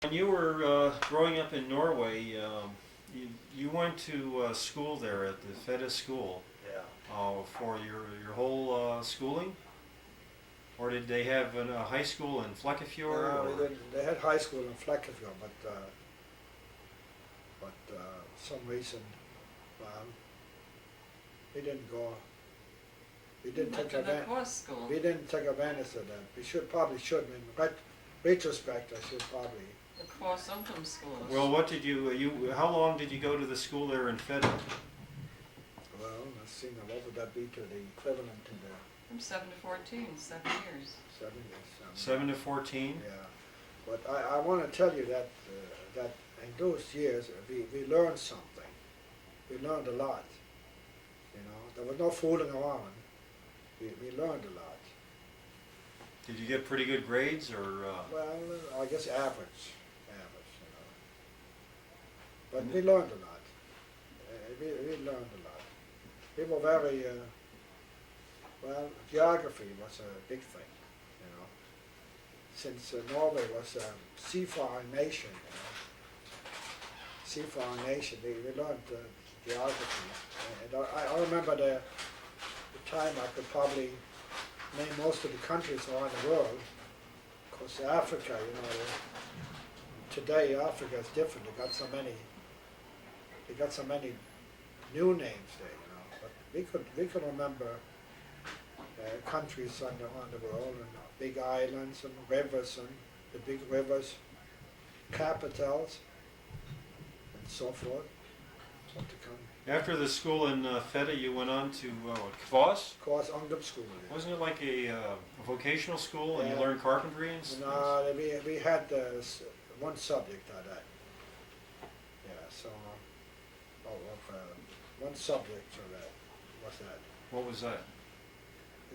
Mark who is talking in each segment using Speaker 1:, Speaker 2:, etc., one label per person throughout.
Speaker 1: When you were growing up in Norway, you went to school there at the Feta school
Speaker 2: Yeah.
Speaker 1: for your whole schooling, or did they have a high school in Flekkefjord?
Speaker 2: No,
Speaker 1: Or
Speaker 2: they had high school in Flekkefjord, but some reason, well, we didn't go. We didn't
Speaker 3: Went
Speaker 2: take
Speaker 3: to the
Speaker 2: advantage.
Speaker 3: course school.
Speaker 2: We didn't take advantage of that. We probably should. In retrospect, I should probably.
Speaker 3: The course open schools.
Speaker 1: well, what did you? How long did you go to the school there in Feta?
Speaker 2: Well, let's see now. What would that be to the equivalent to the
Speaker 3: From 7 to 14, 7 years.
Speaker 2: 70s?
Speaker 1: 7 to 14.
Speaker 2: Yeah. But I want to tell you that in those years we learned something. We learned a lot. You know, there was no fooling around. We learned a lot.
Speaker 1: Did you get pretty good grades, or?
Speaker 2: Well, I guess average, you know. But
Speaker 1: And
Speaker 2: we learned a lot. We learned a lot. We were very, well, geography was a big thing, you know. Since Norway was a seafaring nation, you know, we learned geography. And I remember the time I could probably name most of the countries around the world. Of course, Africa, you know, today Africa is different. They got so many new names there, you know. But we could remember countries around the world and big islands and rivers and the big rivers, capitals, and so forth. So to come.
Speaker 1: After the school in Feta, you went on to Kvoss?
Speaker 2: Of course, ungdomsskolen. Yeah.
Speaker 1: Wasn't it like a vocational school, and you
Speaker 2: Yeah.
Speaker 1: learned carpentry and stuff?
Speaker 2: No, we had one subject on that. Yeah, so one subject for that was that.
Speaker 1: What was that?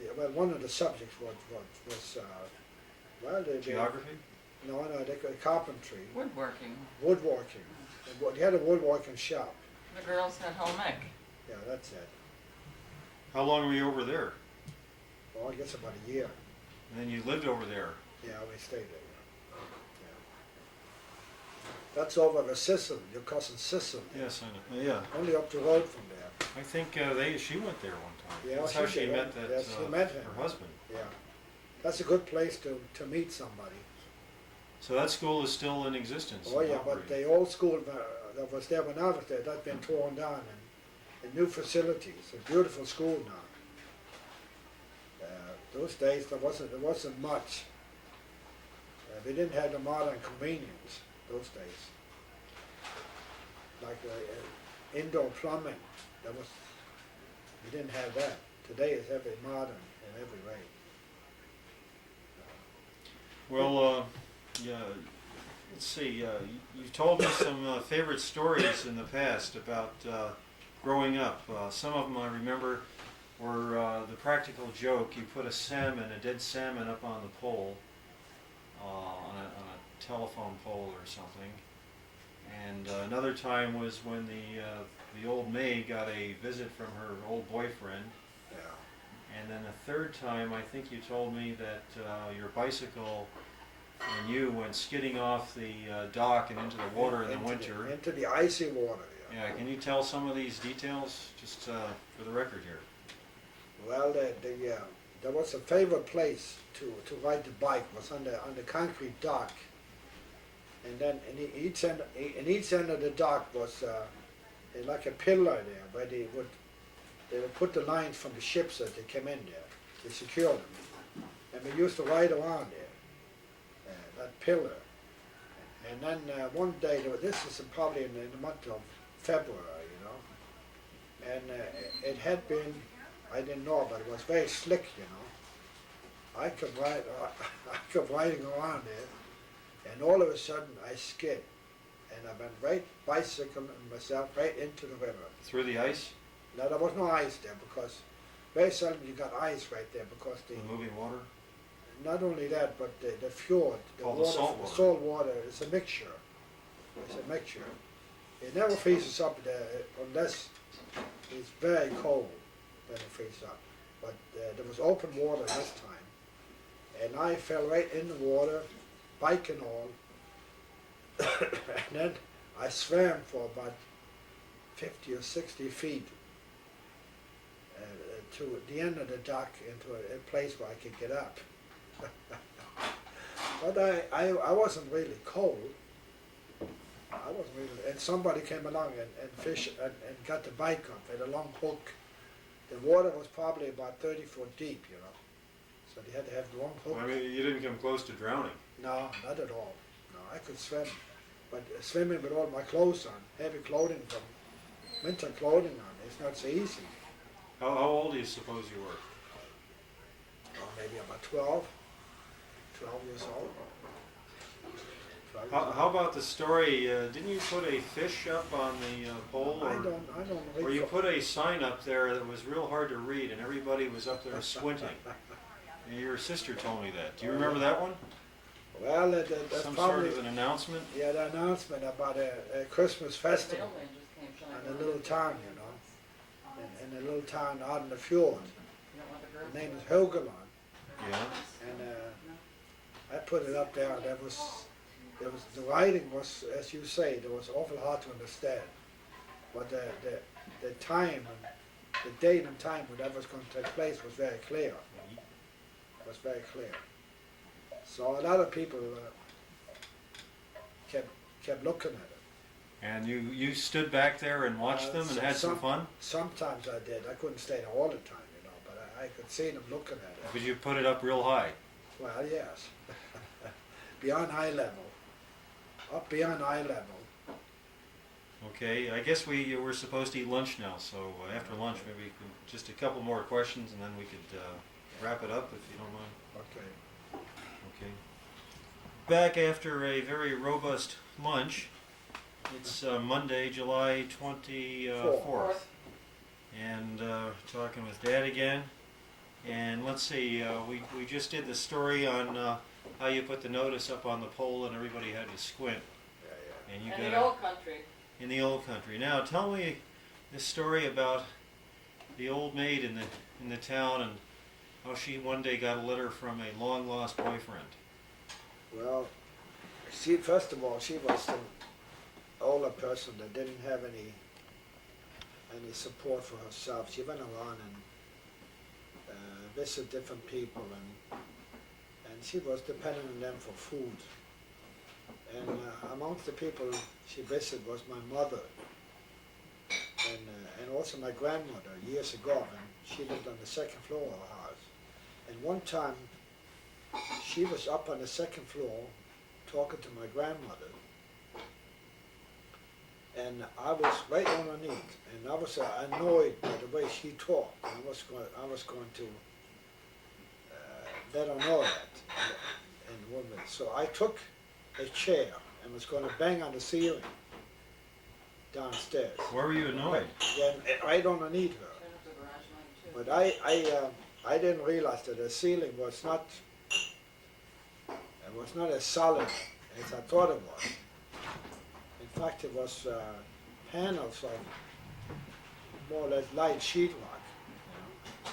Speaker 2: Yeah, well, one of the subjects was well,
Speaker 1: Geography?
Speaker 2: no, they called carpentry,
Speaker 3: Woodworking.
Speaker 2: woodworking. They had a woodworking shop.
Speaker 3: The girls had home ec.
Speaker 2: Yeah, that's it.
Speaker 1: How long were you over there?
Speaker 2: Well, I guess about a year.
Speaker 1: And then you lived over there.
Speaker 2: Yeah, we stayed there. Yeah. That's over the Sicily, your cousin Sicily.
Speaker 1: Yes, I know. Yeah,
Speaker 2: Only up the road from there.
Speaker 1: I think she went there one time.
Speaker 2: Yeah,
Speaker 1: That's
Speaker 2: she
Speaker 1: how she
Speaker 2: did,
Speaker 1: met that
Speaker 2: yes, she met him.
Speaker 1: her husband.
Speaker 2: Yeah. That's a good place to meet somebody.
Speaker 1: So that school is still in existence.
Speaker 2: Oh
Speaker 1: and
Speaker 2: yeah, but
Speaker 1: operating.
Speaker 2: the old school that was there when I was there, that's been torn down and new facilities. A beautiful school now. Those days there wasn't much. We didn't have the modern convenience those days. Like indoor plumbing, we didn't have that. Today is every modern in every way.
Speaker 1: Well, yeah. Let's see. You've told me some favorite stories in the past about growing up. Some of them I remember were the practical joke. You put a dead salmon, up on the pole, on a telephone pole or something. And another time was when the old maid got a visit from her old boyfriend.
Speaker 2: Yeah.
Speaker 1: And then a third time, I think you told me that your bicycle and you went skidding off the dock and into the water in the winter.
Speaker 2: Into the icy water, yeah.
Speaker 1: Yeah, can you tell some of these details, just for the record here?
Speaker 2: Well, there was a favorite place to ride the bike was on the concrete dock, and then in each end of the dock was like a pillar there where they would put the lines from the ships that they came in there. They secured them, and we used to ride around there, that pillar. And then one day, this is probably in the month of February, you know, and it had been, I didn't know, but it was very slick, you know. I kept riding around there, and all of a sudden I skid, and I went bicycle and myself right into the river.
Speaker 1: Through the ice?
Speaker 2: Now there was no ice there because very seldom you got ice right there because
Speaker 1: The moving water?
Speaker 2: not only that, but the fjord,
Speaker 1: Oh, the salt water.
Speaker 2: salt water is a mixture. It's a mixture. It never freezes up there unless it's very cold, then it freezes up. But there was open water this time. And I fell right in the water, bike and all, And then I swam for about 50 or 60 feet to the end of the dock into a place where I could get up. But I wasn't really cold. I wasn't really, and somebody came along and fished and got the bite off with a long hook. The water was probably about 30 foot deep, you know. So they had to have the long hook.
Speaker 1: Well, I mean, you didn't come close to drowning.
Speaker 2: No, not at all. No, I could swim. But swimming with all my clothes on, heavy clothing from winter clothing on, it's not so easy.
Speaker 1: How old do you suppose you were?
Speaker 2: Oh, maybe about 12 years old. 12 years old.
Speaker 1: How about the story? Didn't you put a fish up on the pole,
Speaker 2: I don't
Speaker 1: or you
Speaker 2: recall.
Speaker 1: put a sign up there that was real hard to read, and everybody was up there squinting? And your sister told me that. Do you remember that one?
Speaker 2: Well, that's
Speaker 1: Some
Speaker 2: probably,
Speaker 1: sort of an announcement.
Speaker 2: yeah, the announcement about a Christmas
Speaker 3: The
Speaker 2: festival
Speaker 3: mailman just came shining
Speaker 2: in a
Speaker 3: on
Speaker 2: little
Speaker 3: it.
Speaker 2: town, you know, in a little town out in the fjord.
Speaker 3: You don't want the girls
Speaker 2: The name
Speaker 3: to
Speaker 2: is
Speaker 3: know.
Speaker 2: Helgeland,
Speaker 1: Yeah.
Speaker 2: and I put it up there. There was the writing was, as you say, there was awful hard to understand, but the time and the date and time when that was going to take place was very clear. Was very clear. So a lot of people kept looking at it.
Speaker 1: And you stood back there and watched them and had some fun?
Speaker 2: Sometimes I did. I couldn't stay there all the time, you know, but I could see them looking at it.
Speaker 1: But you put it up real high.
Speaker 2: Well, yes. Beyond eye level. Up beyond eye level.
Speaker 1: Okay, I guess we're supposed to eat lunch now, so after lunch maybe just a couple more questions and then we could wrap it up if you don't mind.
Speaker 2: Okay.
Speaker 1: Okay. Back after a very robust lunch. It's Monday, July 24th. And talking with Dad again. And let's see, we just did the story on how you put the notice up on the pole and everybody had to squint.
Speaker 2: Yeah,
Speaker 1: And you
Speaker 3: In
Speaker 1: got
Speaker 3: the old country.
Speaker 1: in the old country. Now tell me this story about the old maid in the town and how she one day got a letter from a long lost boyfriend.
Speaker 2: Well, first of all, she was an older person that didn't have any support for herself. She went around and visited different people, and she was dependent on them for food. And amongst the people she visited was my mother, and also my grandmother years ago, and she lived on the second floor of our house. And one time, she was up on the second floor talking to my grandmother, and I was right underneath, and I was annoyed by the way she talked. And I was going to let her know that in 1 minute. So I took a chair and was going to bang on the ceiling downstairs.
Speaker 1: Where were you annoyed?
Speaker 2: Yeah, right underneath her.
Speaker 3: Turn up the garage light too.
Speaker 2: But I didn't realize that the ceiling was not as solid as I thought it was. In fact, it was panels of more or less light sheetrock. You know.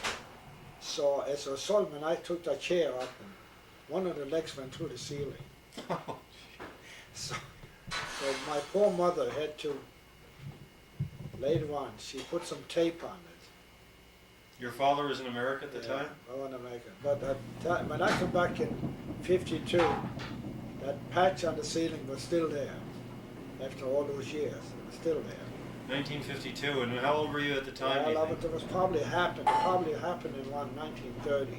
Speaker 2: So as a result, when I took that chair up, and one of the legs went through the ceiling. So my poor mother had to, later on, she put some tape on it.
Speaker 1: Your father was in America at the time?
Speaker 2: I was in America. But when I come back in '52, that patch on the ceiling was still there. After all those years, it was still there.
Speaker 1: 1952, and how old were you at the time? do you
Speaker 2: Well,
Speaker 1: think?
Speaker 2: it was probably happened in around 1930.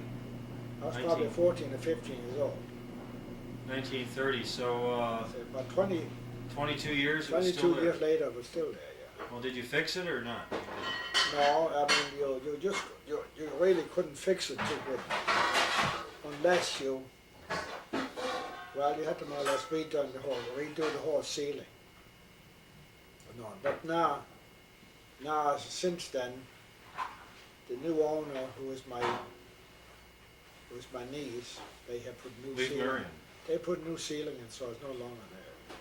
Speaker 2: I was probably 14 or 15 years old.
Speaker 1: 1930, so
Speaker 2: About 22
Speaker 1: 22 years it was still there.
Speaker 2: years later, it was still there. Yeah.
Speaker 1: Well, did you fix it or not?
Speaker 2: No, I mean you really couldn't fix it too good unless you had to more or less redo the whole ceiling. No, but now since then, the new owner, who is my niece, they have put new
Speaker 1: Leave
Speaker 2: ceiling.
Speaker 1: Marion.
Speaker 2: They put new ceiling in, so it's no longer there.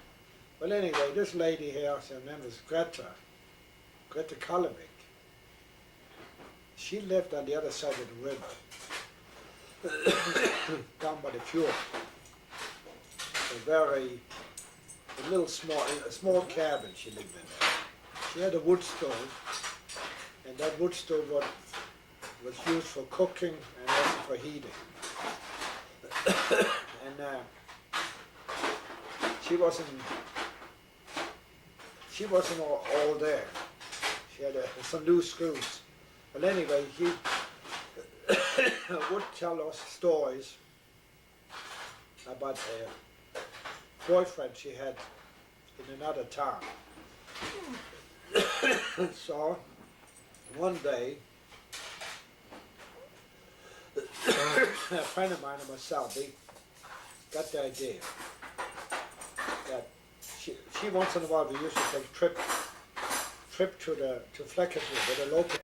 Speaker 2: But anyway, this lady here, her name is Greta Kalevik. She lived on the other side of the river, down by the fjord. A very a small cabin she lived in there. She had a wood stove, and that wood stove was used for cooking and also for heating. And she wasn't all there. She had some loose screws. But anyway, he would tell us stories about a boyfriend she had in another town. So one day, a friend of mine and myself, we got the idea that she once in a while we used to take trip to Fleckerfield with a local